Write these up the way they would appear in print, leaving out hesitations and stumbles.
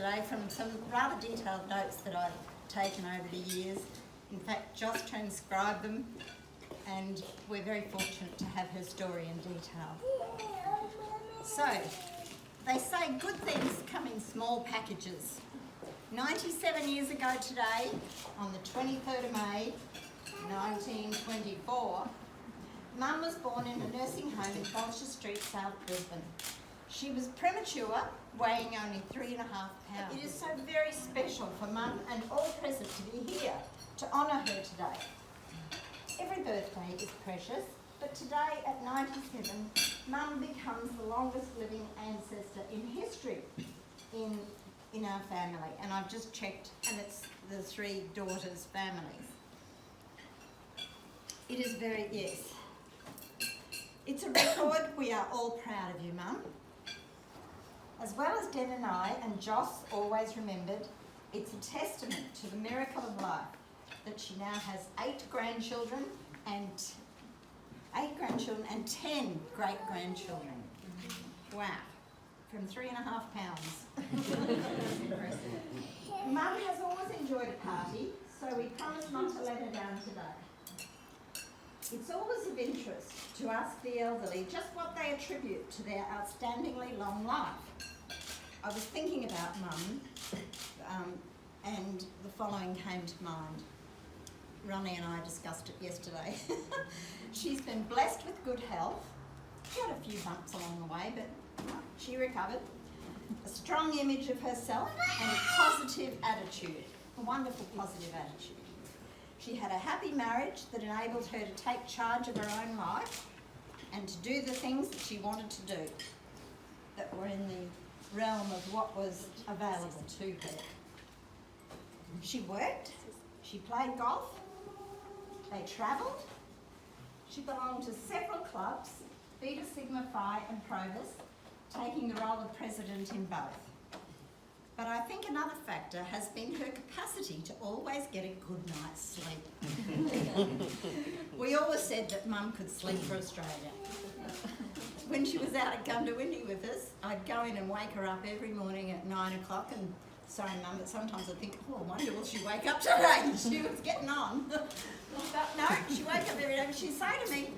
today from some rather detailed notes that I've taken over the years. In fact, Joss transcribed them, and we're very fortunate to have her story in detail. So, they say good things come in small packages. 97 years ago today, on the 23rd of May, 1924, Mum was born in a nursing home in Fulcher Street, South Brisbane. She was premature, weighing only 3.5 pounds. It is so very special for Mum and all present to be here to honour her today. Every birthday is precious, but today at 97, Mum becomes the longest living ancestor in history in our family. And I've just checked, and it's the 3 daughters' families. It is very, yes. It's a record we are all proud of you, Mum. As well as Deb and I, and Joss always remembered, it's a testament to the miracle of life that she now has 8 grandchildren and 10 great-grandchildren. Wow, from 3.5 pounds. Mum has always enjoyed a party, so we promised not to let her down today. It's always of interest to ask the elderly just what they attribute to their outstandingly long life. I was thinking about Mum, and the following came to mind. Ronnie and I discussed it yesterday. She's been blessed with good health. She had a few bumps along the way, but she recovered. A strong image of herself and a positive attitude, a wonderful positive attitude. She had a happy marriage that enabled her to take charge of her own life and to do the things that she wanted to do that were in the realm of what was available to her. She worked, she played golf, they travelled, she belonged to several clubs, Beta Sigma Phi and Provis, taking the role of president in both. But I think another factor has been her capacity to always get a good night's sleep. We always said that Mum could sleep for Australia. When she was out at Gundawindi with us, I'd go in and wake her up every morning at 9 o'clock and, sorry Mum, but sometimes I think, oh, I wonder will she wake up today? She was getting on. But no, she woke up every day and she'd say to me,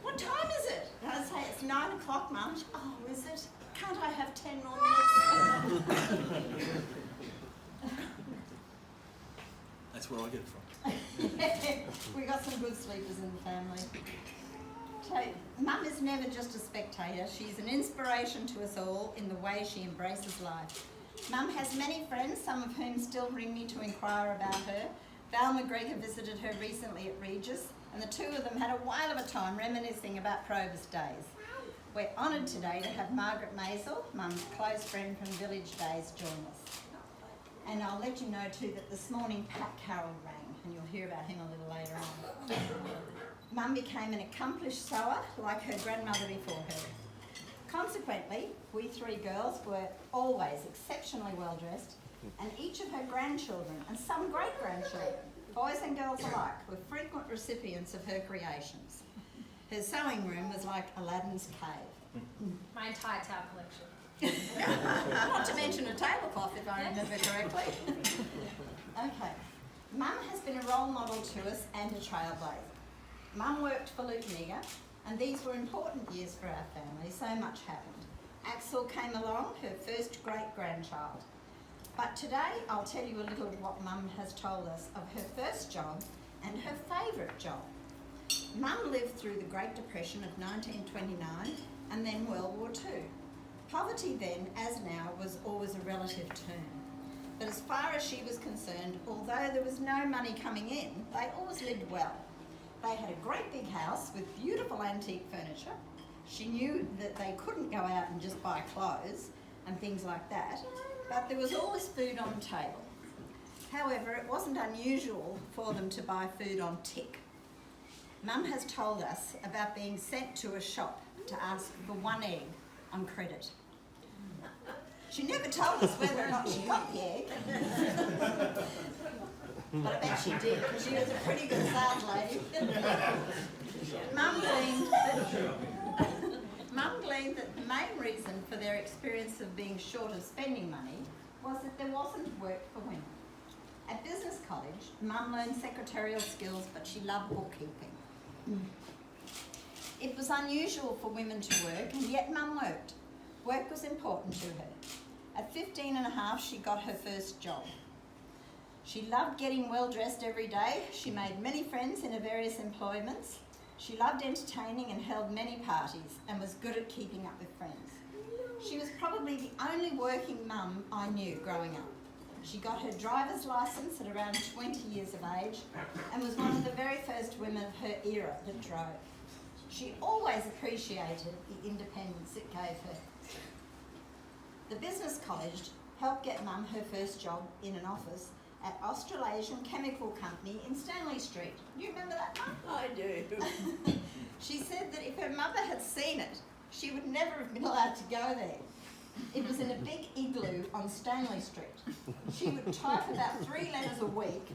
what time is it? And I'd say, it's 9 o'clock, Mum. She, oh, is it? Can't I have 10 more minutes? That's where I get it from. We got some good sleepers in the family. So, Mum is never just a spectator. She's an inspiration to us all in the way she embraces life. Mum has many friends, some of whom still ring me to inquire about her. Val McGregor visited her recently at Regis, and the two of them had a whale of a time reminiscing about Provis days. We're honoured today to have Margaret Maisel, Mum's close friend from Village Days, join us. And I'll let you know too that this morning Pat Carroll rang, and you'll hear about him a little later on. Mum became an accomplished sewer like her grandmother before her. Consequently, we 3 girls were always exceptionally well dressed, and each of her grandchildren, and some great-grandchildren, boys and girls alike, were frequent recipients of her creations. Her sewing room was like Aladdin's cave. My entire towel collection. Not to mention a tablecloth, if I remember correctly. Okay. Mum has been a role model to us and a trailblazer. Mum worked for Lutniga, and these were important years for our family. So much happened. Axel came along, her first great-grandchild. But today, I'll tell you a little of what Mum has told us of her first job and her favourite job. Mum lived through the Great Depression of 1929 and then World War II. Poverty then, as now, was always a relative term. But as far as she was concerned, although there was no money coming in, they always lived well. They had a great big house with beautiful antique furniture. She knew that they couldn't go out and just buy clothes and things like that, but there was always food on the table. However, it wasn't unusual for them to buy food on tick. Mum has told us about being sent to a shop to ask for 1 egg on credit. She never told us whether or not she got the egg. But I bet she did, because she was a pretty good sales lady. Mum gleaned that the main reason for their experience of being short of spending money was that there wasn't work for women. At business college, Mum learned secretarial skills, but she loved bookkeeping. It was unusual for women to work, and yet Mum worked. Work was important to her. At 15 and a half, she got her first job. She loved getting well dressed every day. She made many friends in her various employments. She loved entertaining and held many parties and was good at keeping up with friends. She was probably the only working mum I knew growing up. She got her driver's licence at around 20 years of age and was one of the very first women of her era that drove. She always appreciated the independence it gave her. The business college helped get Mum her first job in an office at Australasian Chemical Company in Stanley Street. Do you remember that, Mum? I do. She said that if her mother had seen it, she would never have been allowed to go there. It was in a big igloo on Stanley Street. She would type about 3 letters a week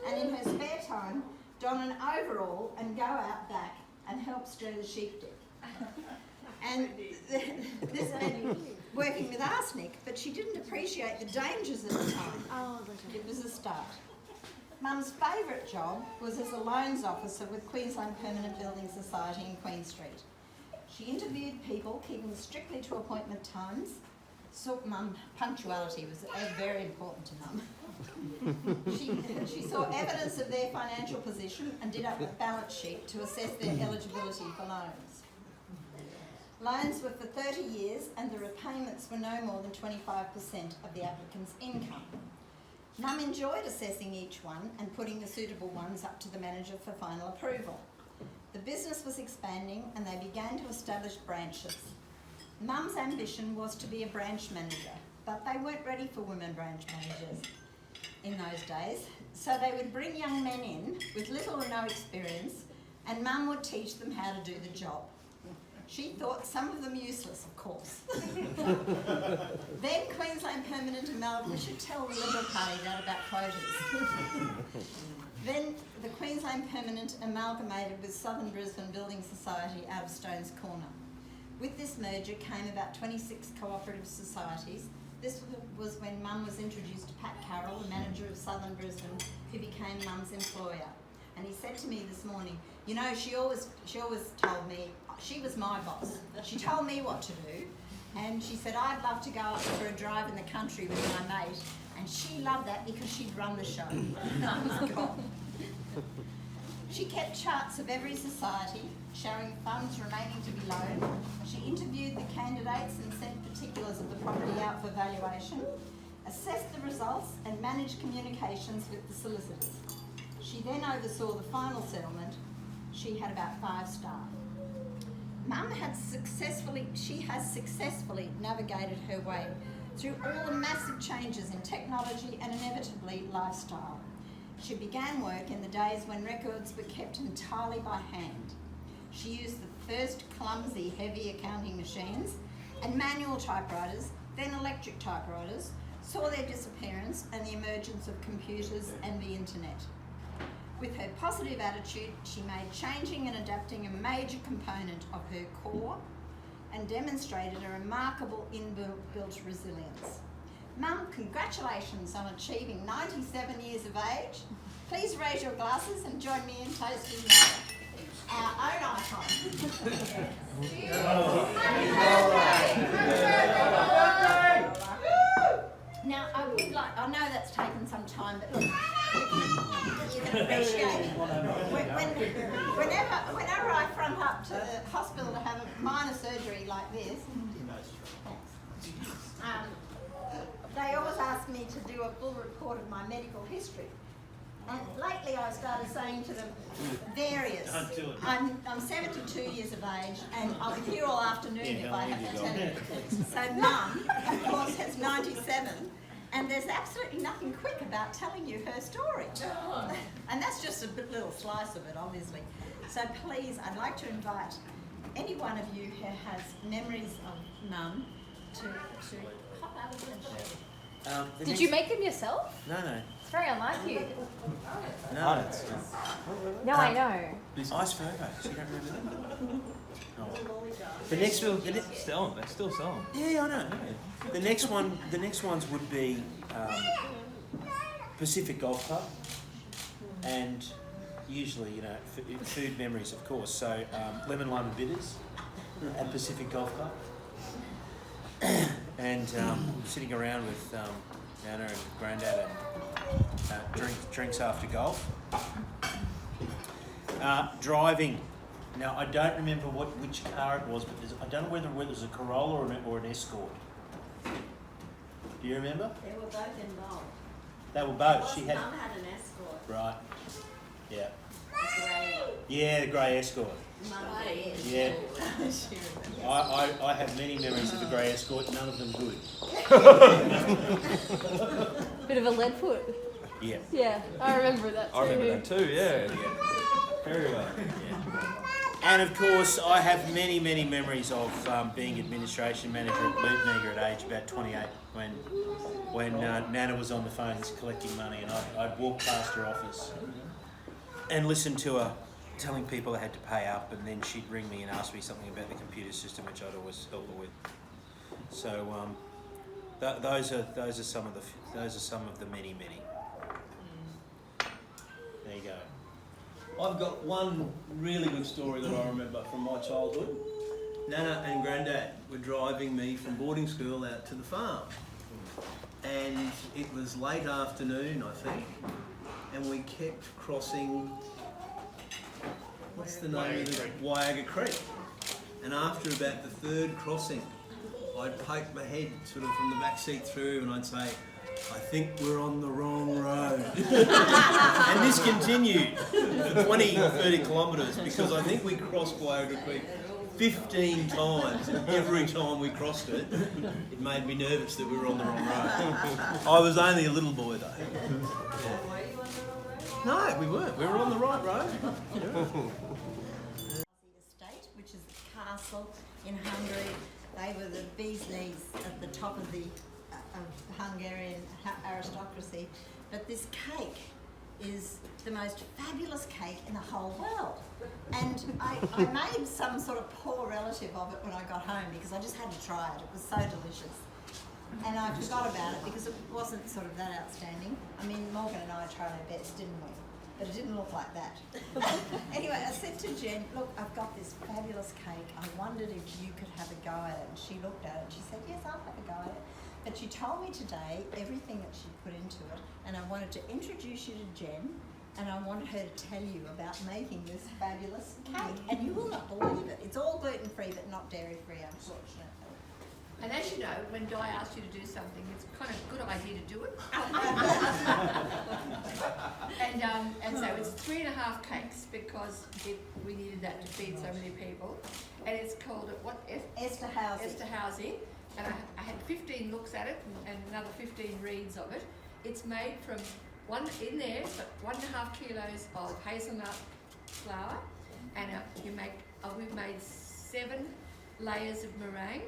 and in her spare time don an overall and go out back and help stir the sheep dip. And this lady working with arsenic, but she didn't appreciate the dangers at the time. It was a start. Mum's favourite job was as a loans officer with Queensland Permanent Building Society in Queen Street. She interviewed people, keeping strictly to appointment times. So Mum, punctuality was very important to Mum. She saw evidence of their financial position and did up a balance sheet to assess their eligibility for loans. Loans were for 30 years and the repayments were no more than 25% of the applicant's income. Mum enjoyed assessing each one and putting the suitable ones up to the manager for final approval. The business was expanding and they began to establish branches. Mum's ambition was to be a branch manager, but they weren't ready for women branch managers in those days, so they would bring young men in with little or no experience and Mum would teach them how to do the job. She thought some of them useless, of course. Then Queensland Permanent amalgamated, we should tell the Liberal Party that about quotas. Then the Queensland Permanent amalgamated with Southern Brisbane Building Society out of Stones Corner. With this merger came about 26 cooperative societies. This was when Mum was introduced to Pat Carroll, the manager of Southern Brisbane, who became Mum's employer. And he said to me this morning, you know, she always told me, she was my boss. She told me what to do. And she said, I'd love to go up for a drive in the country with my mate. And she loved that because she'd run the show. I was gone. She kept charts of every society, showing funds remaining to be loaned. She interviewed the candidates and sent particulars of the property out for valuation, assessed the results and managed communications with the solicitors. She then oversaw the final settlement. She had about 5 staff. Mum has successfully navigated her way through all the massive changes in technology and inevitably lifestyle. She began work in the days when records were kept entirely by hand. She used the first clumsy, heavy accounting machines and manual typewriters, then electric typewriters, saw their disappearance and the emergence of computers and the internet. With her positive attitude, she made changing and adapting a major component of her core and demonstrated a remarkable inbuilt resilience. Mum, congratulations on achieving 97 years of age. Please raise your glasses and join me in toasting our own icon. Now, I know that's taken some time, but look, you can appreciate it. Whenever I front up to the hospital to have a minor surgery like this, they always ask me to do a full report of my medical history. And lately I started saying to them, various. I'm 72 years of age and I'll be here all afternoon if I have to tell you. So Mum, of course, has 97 and there's absolutely nothing quick about telling you her story. And that's just a little slice of it, obviously. So please, I'd like to invite any one of you who has memories of Mum to pop out of the Did you make them yourself? No. It's very unlike you. No, it's No, I know. Ice Photo. You don't remember that? The next one, They still sell them. yeah, I know. The next ones would be Pacific Golf Club, and usually, food memories, of course. So lemon lime and bitters at Pacific Golf Club, and sitting around with Nana and Grandad and drinks after golf. Driving. Now, I don't remember which car it was, but I don't know whether it was a Corolla or an Escort. Do you remember? They were both involved. They were both. She had. Mum had an Escort. Right. Yeah. A grey. Yeah, the grey Escort. Mum did. Yeah. I have many memories of the grey Escort, none of them good. Bit of a lead foot. Yeah. Yeah, I remember that too. I remember that too, yeah. Very well. And of course, I have many, many memories of being administration manager at Bootmeager at age about 28 when Nana was on the phones collecting money, and I'd walk past her office and listen to her telling people they had to pay up, and then she'd ring me and ask me something about the computer system, which I'd always help her with. So those are some of the many. There you go. I've got one really good story that I remember from my childhood. Nana and Grandad were driving me from boarding school out to the farm. And it was late afternoon, I think, and we kept crossing, what's the name of it? Waiaga Creek. And after about the third crossing, I'd poke my head sort of from the back seat through and I'd say, I think we're on the wrong road. And this continued for 20 or 30 kilometres because I think we crossed Waiaga Creek 15 times, and every time we crossed it, it made me nervous that we were on the wrong road. I was only a little boy though. Were you on the wrong road? No, we weren't. We were on the right road. Estate, which is the castle in Hungary. They were the bee's knees at the top of the Hungarian aristocracy. But this cake is the most fabulous cake in the whole world. And I made some sort of poor relative of it when I got home because I just had to try it. It was so delicious. And I forgot about it because it wasn't sort of that outstanding. I mean, Morgan and I tried our best, didn't we? But it didn't look like that. Anyway, I said to Jen, look, I've got this fabulous cake. I wondered if you could have a go at it. And she looked at it and she said, yes, I'll have a go at it. But she told me today everything that she put into it, and I wanted to introduce you to Jen, and I wanted her to tell you about making this fabulous cake. And you will not believe it. It's all gluten-free, but not dairy-free, unfortunately. And as you know, when Di asks you to do something, it's kind of a good idea to do it. And so it's 3.5 cakes because we needed that to feed so many people. And it's called Esterhazy. And I had 15 looks at it and another 15 reads of it. It's made from it's got 1.5 kilos of hazelnut flour, and we've made 7 layers of meringue,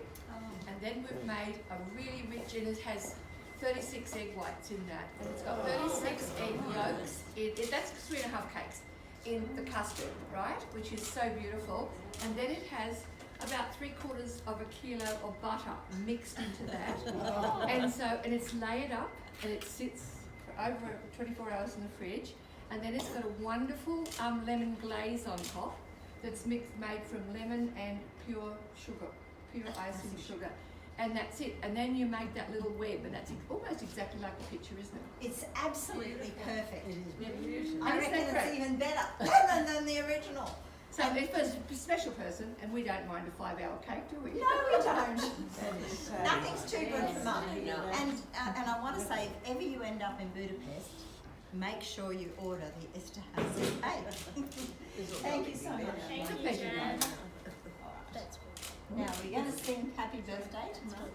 and then we've made a really rich, and it has 36 egg whites in that, and it's got 36 egg yolks. That's 3.5 cakes in the custard, right? Which is so beautiful, and then it has about 3/4 of a kilo of butter mixed into that, and it's layered up, and it sits for over 24 hours in the fridge, and then it's got a wonderful lemon glaze on top that's made from lemon and pure icing sugar, and that's it. And then you make that little web, and that's almost exactly like the picture, isn't it? It's absolutely perfect. Yeah. I reckon it's even better than the original. So if it's a special person, and we don't mind a 5-hour cake, do we? No, we don't. Nothing's too good for Mum. And I want to say, if ever you end up in Budapest, make sure you order the Esterhazy cake. Thank you so much. It's a pleasure. Now we're going to sing Happy Birthday to Mum.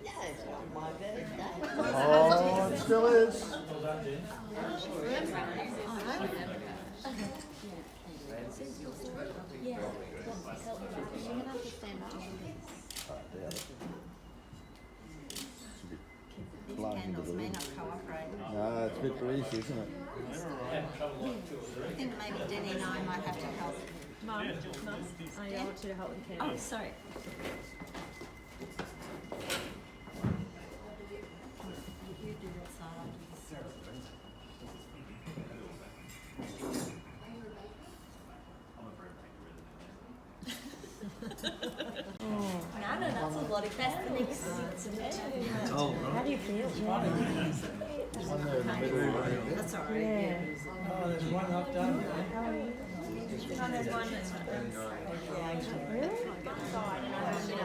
No, it's not my birthday. Oh, it still is. These candles may not cooperate. No, it's a bit greasy, isn't it? I think maybe Denny and I might have to help. Mum. Oh, yeah, I want you to help with the Oh, camera. sorry. You do that side, I'll do this side. Nana, that's a lot of calories. Oh, right. How do you feel? One there in the middle. That's all right. Yeah. Oh, there's one up done. There's one that's really?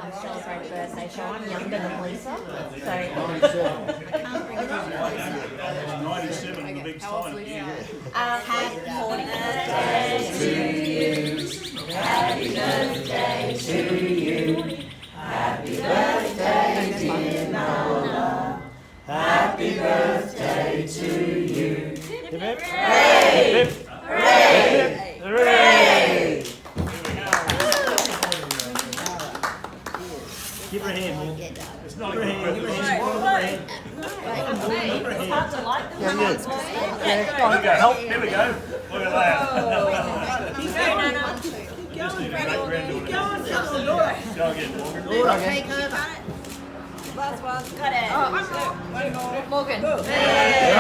I'm celebrating birthday, so I'm younger than Lisa. So 97, the big time. Happy 40th birthday to you. Happy birthday to you. Happy birthday, dear Noela. Happy birthday to you. Hooray! Hooray! Hooray! Give her a hand, Will. It's not a good birthday. it's hard to like them. Yeah, yeah. Here we go. Help. Here we go. Look at that. Keep going, Nana. Just need a great granddaughter. Go again, Morgan. Take over. Last one. Got it. Morgan. Hey.